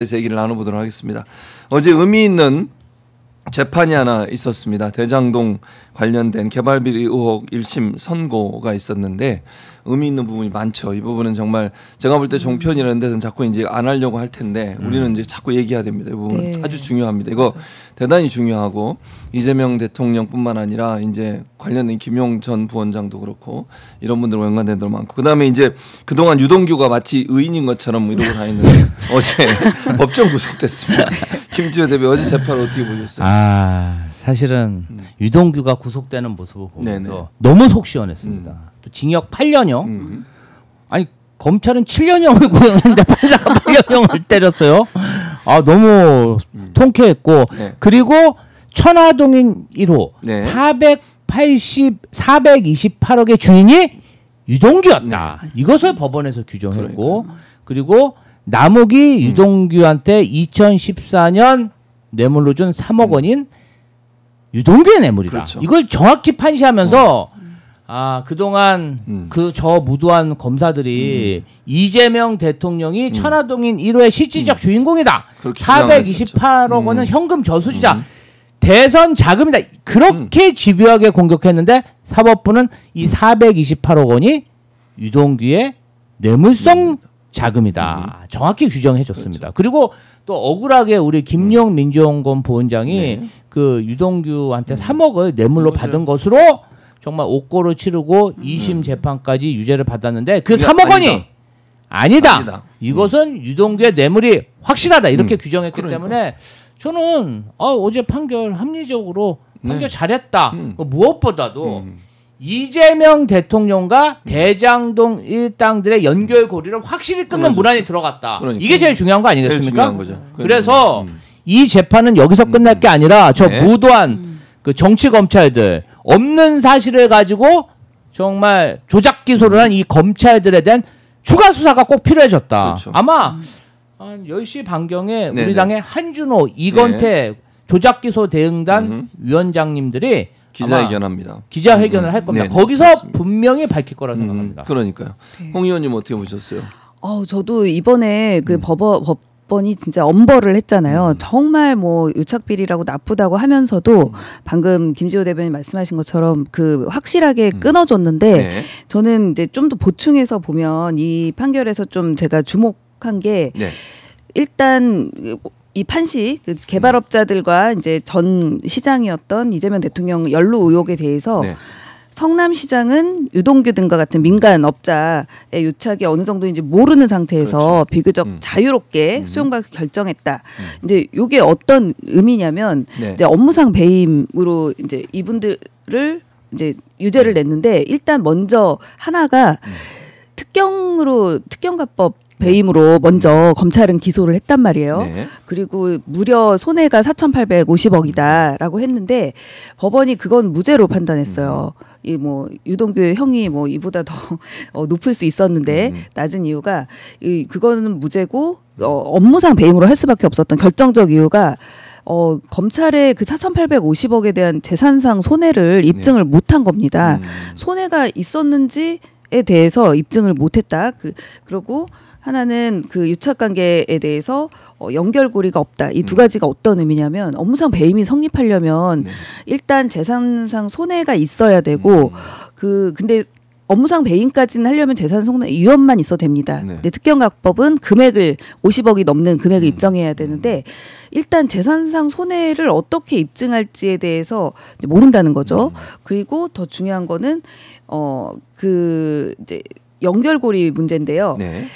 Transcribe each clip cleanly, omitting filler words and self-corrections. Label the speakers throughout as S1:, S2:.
S1: 대해서 얘기를 나눠보도록 하겠습니다. 어제 의미 있는 재판이 하나 있었습니다. 대장동 관련된 개발비리 의혹 1심 선고가 있었는데 의미 있는 부분이 많죠. 이 부분은 정말 제가 볼 때 종편이라는 데서는 자꾸 이제 안 하려고 할 텐데 우리는 이제 자꾸 얘기해야 됩니다. 이 부분은
S2: 네.
S1: 아주 중요합니다. 이거 대단히 중요하고 이재명 대통령뿐만 아니라 이제 관련된 김용 전 부원장도 그렇고 이런 분들 연관된 들 많고 그다음에 이제 그동안 유동규가 마치 의인인 것처럼 이러고 다니는데 어제 법정 구속됐습니다. 김주호 대표 어제 재판 어떻게 보셨어요?
S3: 사실은 유동규가 구속되는 모습을 보면서
S1: 네네.
S3: 너무 속 시원했습니다. 또 징역 8년형. 아니 검찰은 7년형을 구형했는데 판사가 8년형을 때렸어요. 너무 통쾌했고
S1: 네.
S3: 그리고 천화동인 1호
S1: 네.
S3: 428억의 주인이 유동규였다. 이것을 법원에서 규정했고 그리고 남욱이 유동규한테 2014년 뇌물로 준 3억 원인 유동규의 뇌물이다.
S1: 그렇죠.
S3: 이걸 정확히 판시하면서 그동안 그 저 무도한 검사들이 이재명 대통령이 천화동인 1호의 실질적 주인공이다. 428억 원은 현금 저수지자. 대선 자금이다. 그렇게 집요하게 공격했는데 사법부는 이 428억 원이 유동규의 뇌물성 자금이다. 정확히 규정해 줬습니다.
S1: 그렇죠.
S3: 그리고 또 억울하게 우리 김용 민주연구원 부원장이 그 유동규한테 3억을 뇌물로 받은 것으로 정말 옥고를 치르고 2심 재판까지 유죄를 받았는데 그 3억 원이 아니다. 이것은 유동규의 뇌물이 확실하다. 이렇게 규정했기 때문에 저는 어제 판결 합리적으로 판결 잘했다. 무엇보다도 이재명 대통령과 대장동 일당들의 연결고리를 확실히 끊는 문안이 들어갔다. 이게 제일 중요한 거 아니겠습니까?
S1: 제일 중요한 거죠.
S3: 그래서 이 재판은 여기서 끝날 게 아니라 저 무도한 그 정치 검찰들 없는 사실을 가지고 정말 조작 기소를 한 이 검찰들에 대한 추가 수사가 꼭 필요해졌다.
S1: 그렇죠.
S3: 아마 한 10시 반경에
S1: 네네.
S3: 우리 당의 한준호, 이건태 조작 기소 대응단 위원장님들이
S1: 기자회견합니다.
S3: 기자회견을 할 겁니다.
S1: 네네,
S3: 거기서
S1: 그렇습니다.
S3: 분명히 밝힐 거라 생각합니다.
S1: 그러니까요. 홍 의원님 어떻게 보셨어요?
S2: 저도 이번에 그 법원이 진짜 엄벌을 했잖아요. 정말 뭐 유착비리라고 나쁘다고 하면서도 방금 김지호 대변인 말씀하신 것처럼 그 확실하게 끊어줬는데
S1: 네.
S2: 저는 이제 좀 더 보충해서 보면 이 판결에서 좀 제가 주목한 게
S1: 네.
S2: 일단 이 판시 그 개발업자들과 이제 전 시장이었던 이재명 대통령 연루 의혹에 대해서
S1: 네.
S2: 성남시장은 유동규 등과 같은 민간 업자의 유착이 어느 정도인지 모르는 상태에서
S1: 그렇죠.
S2: 비교적 자유롭게 수용받기 결정했다. 이제 이게 어떤 의미냐면
S1: 네.
S2: 이제 업무상 배임으로 이제 이분들을 이제 유죄를 냈는데 일단 먼저 하나가 특경가법 배임으로 먼저 검찰은 기소를 했단 말이에요.
S1: 네.
S2: 그리고 무려 손해가 4,850억이다라고 했는데 법원이 그건 무죄로 판단했어요. 이 뭐 유동규의 형이 뭐 이보다 더 높을 수 있었는데 낮은 이유가 그거는 무죄고 업무상 배임으로 할 수밖에 없었던 결정적 이유가 검찰의 그 4,850억에 대한 재산상 손해를 입증을 못한 겁니다. 손해가 있었는지에 대해서 입증을 못했다. 그리고 하나는 그 유착 관계에 대해서 연결고리가 없다. 이 두 가지가 어떤 의미냐면 업무상 배임이 성립하려면 일단 재산상 손해가 있어야 되고 근데 업무상 배임까지는 하려면 재산 손해 위험만 있어도 됩니다. 근데 특경가법은 금액을 50억이 넘는 금액을 입증해야 되는데 일단 재산상 손해를 어떻게 입증할지에 대해서 모른다는 거죠. 그리고 더 중요한 거는 그 이제 연결고리 문제인데요.
S1: 네.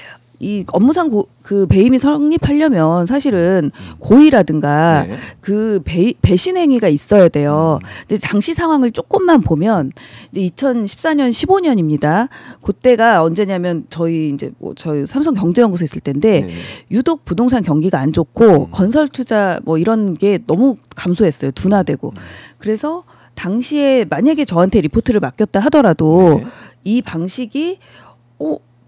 S2: 이 업무상 그 배임이 성립하려면 사실은 고의라든가
S1: 네.
S2: 그 배신 행위가 있어야 돼요. 근데 당시 상황을 조금만 보면 이제 2014년 15년입니다. 그때가 언제냐면 저희 삼성 경제연구소 있을 때인데
S1: 네.
S2: 유독 부동산 경기가 안 좋고 건설 투자 뭐 이런 게 너무 감소했어요. 둔화되고. 그래서 당시에 만약에 저한테 리포트를 맡겼다 하더라도
S1: 네.
S2: 이 방식이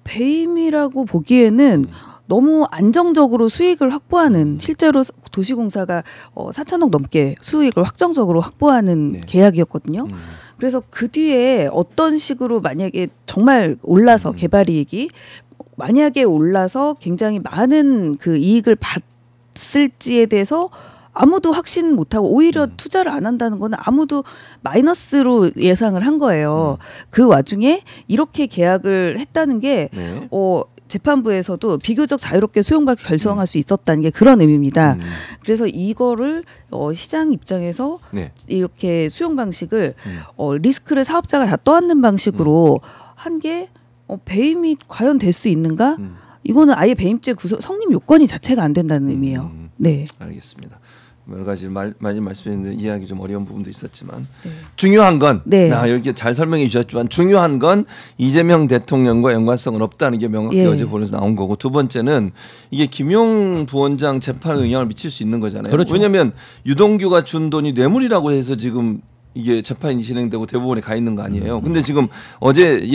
S2: 배임이라고 보기에는 너무 안정적으로 수익을 확보하는 실제로 도시공사가 4천억 넘게 수익을 확정적으로 확보하는 계약이었거든요. 그래서 그 뒤에 어떤 식으로 만약에 정말 올라서 개발이익이 만약에 올라서 굉장히 많은 그 이익을 났을지에 대해서 아무도 확신 못하고 오히려 투자를 안 한다는 거는 아무도 마이너스로 예상을 한 거예요. 그 와중에 이렇게 계약을 했다는 게
S1: 네.
S2: 재판부에서도 비교적 자유롭게 수용받고 결정할 수 있었다는 게 그런 의미입니다. 그래서 이거를 시장 입장에서
S1: 네.
S2: 이렇게 수용 방식을 리스크를 사업자가 다 떠안는 방식으로 한 게 배임이 과연 될 수 있는가? 이거는 아예 배임죄 성립 요건이 자체가 안 된다는 의미예요. 네.
S1: 알겠습니다. 여러 가지 많이 말씀드렸는데 이해하기 좀 어려운 부분도 있었지만 중요한 건 이렇게 잘 설명해 주셨지만 중요한 건 이재명 대통령과 연관성은 없다는 게 명확히 어제 보면서 나온 거고 두 번째는 이게 김용 부원장 재판에 영향을 미칠 수 있는 거잖아요.
S3: 그렇죠.
S1: 왜냐하면 유동규가 준 돈이 뇌물이라고 해서 지금 이게 재판이 진행되고 대법원에 가 있는 거 아니에요. 근데 지금 어제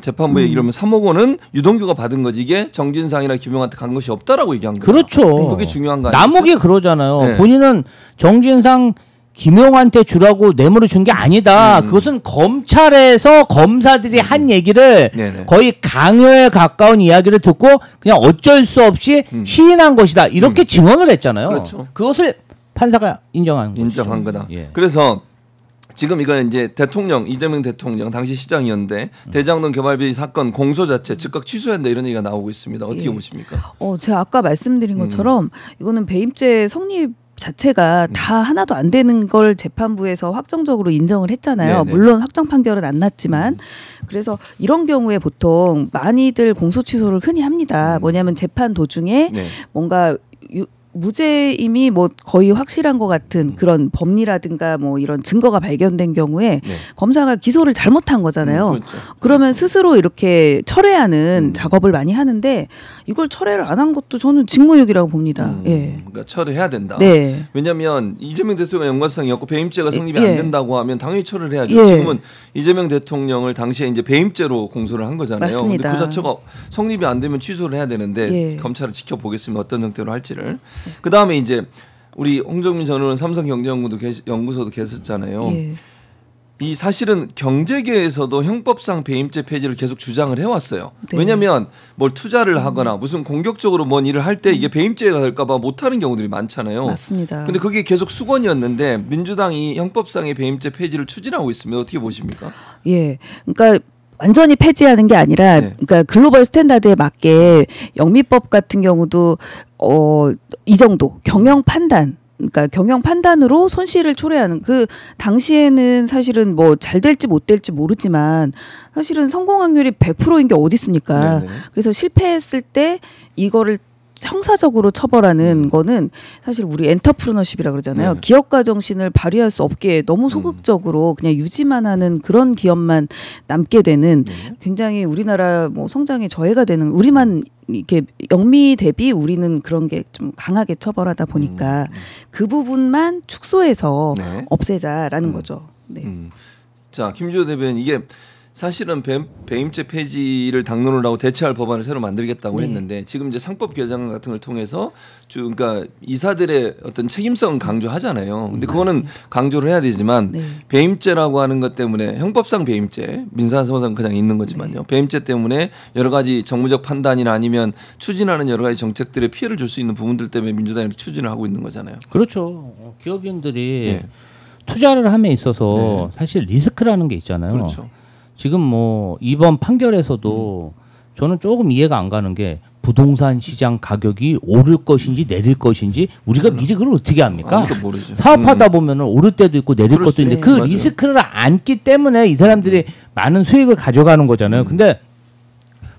S1: 재판부 얘기를 하면 3억 원은 유동규가 받은 거지 이게 정진상이나 김용한테 간 것이 없다라고 얘기한 거예요.
S3: 그렇죠.
S1: 그게 중요한 거 아니에요?
S3: 남욱이 그러잖아요.
S1: 네.
S3: 본인은 정진상 김용한테 주라고 뇌물을 준 게 아니다. 그것은 검찰에서 검사들이 한 얘기를 거의 강요에 가까운 이야기를 듣고 그냥 어쩔 수 없이 시인한 것이다. 이렇게 증언을 했잖아요.
S1: 그렇죠.
S3: 그것을 판사가 인정한
S1: 거다.
S3: 예.
S1: 그래서 지금 이건 이제 이재명 대통령 당시 시장이었는데 대장동 개발비 사건 공소 자체 즉각 취소한다 이런 얘기가 나오고 있습니다. 어떻게 보십니까?
S2: 제가 아까 말씀드린 것처럼 이거는 배임죄 성립 자체가 다 하나도 안 되는 걸 재판부에서 확정적으로 인정을 했잖아요.
S1: 네네.
S2: 물론 확정 판결은 안 났지만 그래서 이런 경우에 보통 많이들 공소 취소를 흔히 합니다. 뭐냐면 재판 도중에 뭔가 무죄임이 뭐 거의 확실한 것 같은 그런 법리라든가 뭐 이런 증거가 발견된 경우에 검사가 기소를 잘못한 거잖아요.
S1: 그렇죠.
S2: 그러면 스스로 이렇게 철회하는 작업을 많이 하는데 이걸 철회를 안 한 것도 저는 직무유기라고 봅니다. 예.
S1: 그러니까 철회해야 된다.
S2: 네.
S1: 왜냐하면 이재명 대통령 연관성이 없고 배임죄가 성립이
S2: 예.
S1: 안 된다고 하면 당연히 철회를 해야죠.
S2: 예.
S1: 지금은 이재명 대통령을 당시에 이제 배임죄로 공소를 한 거잖아요.
S2: 맞습니다.
S1: 근데 그 자체가 성립이 안 되면 취소를 해야 되는데
S2: 예.
S1: 검찰을 지켜보겠습니다. 어떤 형태로 할지를. 그 다음에 이제 우리 홍정민 전 의원 삼성경제연구소도 계셨잖아요.
S2: 예.
S1: 이 사실은 경제계에서도 형법상 배임죄 폐지를 계속 주장을 해왔어요.
S2: 네.
S1: 왜냐하면 뭘 투자를 하거나 무슨 공격적으로 뭔 일을 할 때 이게 배임죄가 될까봐 못하는 경우들이 많잖아요.
S2: 맞습니다.
S1: 근데 그게 계속 수건이었는데 민주당이 형법상의 배임죄 폐지를 추진하고 있습니다. 어떻게 보십니까?
S2: 예. 그러니까 완전히 폐지하는 게 아니라 그러니까 글로벌 스탠다드에 맞게 영미법 같은 경우도 이 정도 경영 판단 그러니까 경영 판단으로 손실을 초래하는 그 당시에는 사실은 뭐 잘 될지 못 될지 모르지만 사실은 성공 확률이 100%인 게 어디 있습니까?
S1: 네네.
S2: 그래서 실패했을 때 이거를 형사적으로 처벌하는 거는 사실 우리 엔터프르너십이라 그러잖아요.
S1: 네.
S2: 기업가 정신을 발휘할 수 없게 너무 소극적으로 그냥 유지만 하는 그런 기업만 남게 되는 굉장히 우리나라 뭐 성장에 저해가 되는 우리만 이렇게 영미 대비 우리는 그런 게 좀 강하게 처벌하다 보니까 그 부분만 축소해서 없애자라는 거죠. 네.
S1: 자, 김주호 대변인 이게 사실은 배임죄 폐지를 당론을 하고 대체할 법안을 새로 만들겠다고 했는데 지금 이제 상법 개정 같은 걸 통해서 그러니까 이사들의 어떤 책임성은 강조하잖아요. 근데 그거는 강조를 해야 되지만 배임죄라고 하는 것 때문에 형법상 배임죄, 민사소송 그냥 있는 거지만요. 배임죄 때문에 여러 가지 정무적 판단이나 아니면 추진하는 여러 가지 정책들에 피해를 줄 수 있는 부분들 때문에 민주당이 추진을 하고 있는 거잖아요.
S3: 그렇죠. 기업인들이 투자를 함에 있어서 사실 리스크라는 게 있잖아요.
S1: 그렇죠.
S3: 지금 뭐 이번 판결에서도 저는 조금 이해가 안 가는 게 부동산 시장 가격이 오를 것인지 내릴 것인지 우리가 미리 그걸 어떻게 합니까?
S1: 아무도 모르죠.
S3: 사업하다 보면은 오를 때도 있고 내릴 것도 있는데 그
S1: 맞아요.
S3: 리스크를 안기 때문에 이 사람들이 많은 수익을 가져가는 거잖아요. 근데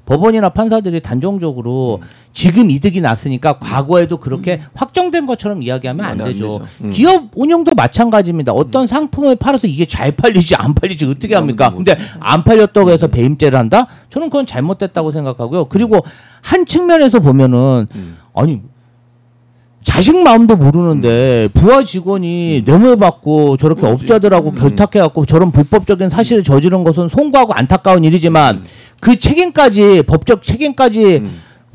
S3: 법원이나 판사들이 단정적으로 지금 이득이 났으니까 과거에도 그렇게 확정된 것처럼 이야기하면 안 되죠. 기업 운영도 마찬가지입니다. 어떤 상품을 팔아서 이게 잘 팔리지 안 팔리지 어떻게 합니까? 근데 안 팔렸다고 해서 배임죄를 한다? 저는 그건 잘못됐다고 생각하고요. 그리고 한 측면에서 보면은 아니 자식 마음도 모르는데 부하 직원이 뇌물 받고 저렇게 업자들하고 결탁해갖고 저런 불법적인 사실을 저지른 것은 송구하고 안타까운 일이지만 그 책임까지 법적 책임까지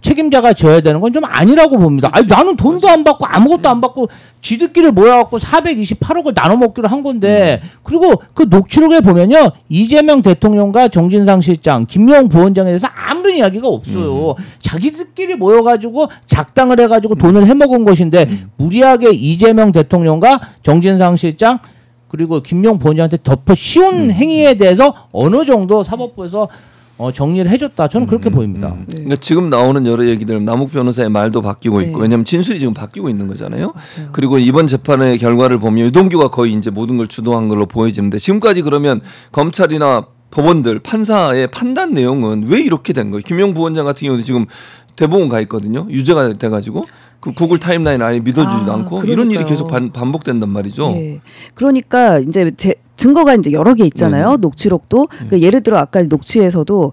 S3: 책임자가 져야 되는 건 좀 아니라고 봅니다. 아니, 나는 돈도 안 받고 아무것도 안 받고 지들끼리 모여갖고 428억을 나눠 먹기로 한 건데 그리고 그 녹취록에 보면요 이재명 대통령과 정진상 실장, 김용 부원장에 대해서 아무런 이야기가 없어요. 자기들끼리 모여가지고 작당을 해가지고 돈을 해먹은 것인데 무리하게 이재명 대통령과 정진상 실장 그리고 김용 부원장한테 덮어 씌운 행위에 대해서 어느 정도 사법부에서 정리를 해줬다. 저는 그렇게 보입니다.
S1: 그러니까 지금 나오는 여러 얘기들 남욱 변호사의 말도 바뀌고 있고 왜냐하면 진술이 지금 바뀌고 있는 거잖아요.
S2: 맞아요.
S1: 그리고 이번 재판의 결과를 보면 유동규가 거의 이제 모든 걸 주도한 걸로 보여지는데 지금까지 그러면 검찰이나 법원들 판사의 판단 내용은 왜 이렇게 된 거예요? 김용 부원장 같은 경우도 지금 대법원 가 있거든요. 유죄가 돼가지고 그 구글 타임라인 안에 믿어주지도 않고
S2: 그러니까요.
S1: 이런 일이 계속 반복된단 말이죠.
S2: 예. 그러니까 이제 증거가 이제 여러 개 있잖아요. 녹취록도 그러니까 예를 들어 아까 녹취에서도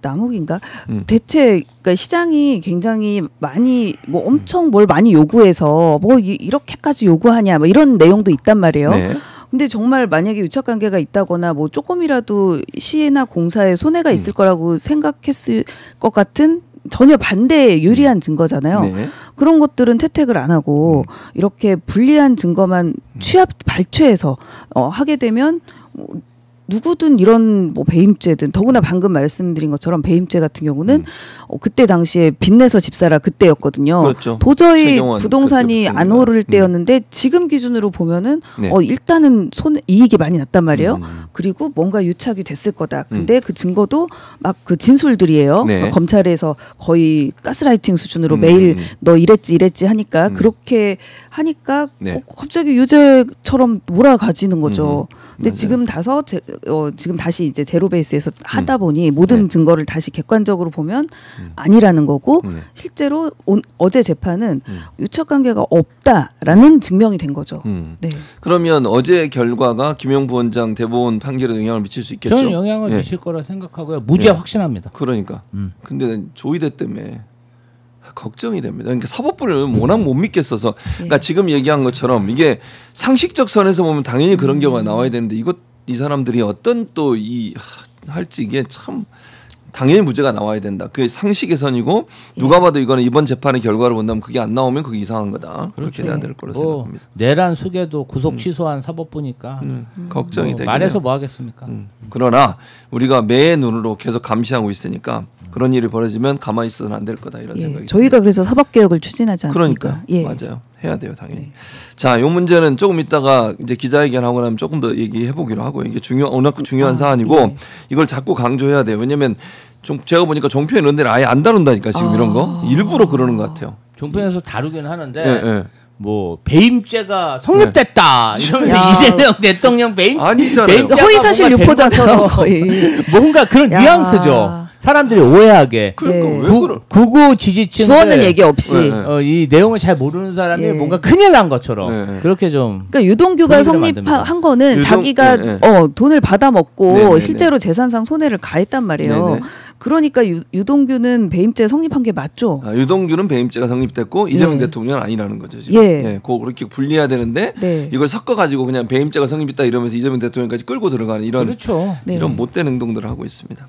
S2: 남욱인가 대체 그러니까 시장이 굉장히 많이 뭐 엄청 뭘 많이 요구해서 뭐 이렇게까지 요구하냐 뭐 이런 내용도 있단 말이에요.
S1: 네.
S2: 근데 정말 만약에 유착 관계가 있다거나 뭐 조금이라도 시나 공사에 손해가 있을 거라고 생각했을 것 같은 전혀 반대에 유리한 증거잖아요.
S1: 네.
S2: 그런 것들은 채택을 안 하고 이렇게 불리한 증거만 발췌해서 하게 되면 누구든 이런 뭐 배임죄든 더구나 방금 말씀드린 것처럼 배임죄 같은 경우는 그때 당시에 빚내서 집 사라 그때였거든요.
S1: 그렇죠.
S2: 도저히
S1: 최경환
S2: 부동산이
S1: 그때부터
S2: 안 오를 때였는데 지금 기준으로 보면은
S1: 네.
S2: 일단은 이익이 많이 났단 말이에요. 그리고 뭔가 유착이 됐을 거다. 근데 그 증거도 막 그 진술들이에요.
S1: 네.
S2: 막 검찰에서 거의 가스라이팅 수준으로 매일 너 이랬지 하니까 그렇게 하니까
S1: 네.
S2: 갑자기 유죄처럼 몰아가지는 거죠. 근데
S1: 맞아요.
S2: 지금 다시 이제 제로 베이스에서 하다 보니 모든
S1: 네.
S2: 증거를 다시 객관적으로 보면 아니라는 거고 실제로 어제 재판은 유착 관계가 없다라는 증명이 된 거죠. 네.
S1: 그러면 어제 결과가 김용 부원장 대법원 판결에 영향을 미칠 수 있겠죠?
S3: 저는 영향을
S1: 예.
S3: 미칠 거라 생각하고요. 무죄 확신합니다.
S1: 그러니까. 근데 조희대 때문에 걱정이 됩니다. 그러니까 사법부를 워낙 못 믿겠어서 그러니까 지금 얘기한 것처럼 이게 상식적 선에서 보면 당연히 그런 경우가 나와야 되는데 이 사람들이 어떤 또 할지 이게 참 당연히 무죄가 나와야 된다. 그게 상식의 선이고 누가 봐도 이거는 이번 재판의 결과를 본다면 그게 안 나오면 그게 이상한 거다. 그렇게 돼야 될 거로 생각합니다.
S3: 내란 수계도 구속 취소한 사법부니까
S1: 걱정이 되긴
S3: 말해서
S1: 해요.
S3: 뭐 하겠습니까?
S1: 그러나 우리가 매의 눈으로 계속 감시하고 있으니까 그런 일이 벌어지면 가만히 있어서는 안 될 거다 이런 생각이
S2: 저희가 그래서 사법개혁을 추진하지 않습니까?
S1: 그러니까 맞아요. 해야 돼요 당연히. 자, 요 문제는 조금 이따가 이제 기자회견하고 나면 조금 더 얘기해 보기로 하고 이게 워낙 중요한 사안이고 이걸 자꾸 강조해야 돼요. 왜냐하면 제가 보니까 종편 이런 데는 아예 안 다룬다니까 지금 이런 거 일부러 그러는 것 같아요.
S3: 종편에서 다루긴 하는데
S1: 네.
S3: 뭐 배임죄가 성립됐다 이러면서 이재명 대통령
S1: 아니잖아요.
S2: 허위사실 유포잖아요. 거의.
S3: 뭔가 그런 뉘앙스죠. 사람들이 오해하게.
S1: 그러니까
S2: 네.
S1: 왜 그래?
S3: 구구 지지층
S2: 주어는 얘기 없이.
S3: 이 내용을 잘 모르는 사람이
S2: 예.
S3: 뭔가 큰일 난 것처럼 그렇게 좀.
S2: 그러니까 유동규가
S3: 분위기를 만듭니다.
S2: 성립한 거는 자기가 돈을 받아 먹고 실제로 재산상 손해를 가했단 말이에요.
S1: 네네.
S2: 그러니까 유동규는 배임죄 성립한 게 맞죠.
S1: 유동규는 배임죄가 성립됐고 이재명 대통령은 아니라는 거죠. 지금. 그거 그렇게 분리해야 되는데 이걸 섞어가지고 그냥 배임죄가 성립했다 이러면서 이재명 대통령까지 끌고 들어가는 이런
S3: 그렇죠.
S1: 이런 못된 행동들을 하고 있습니다.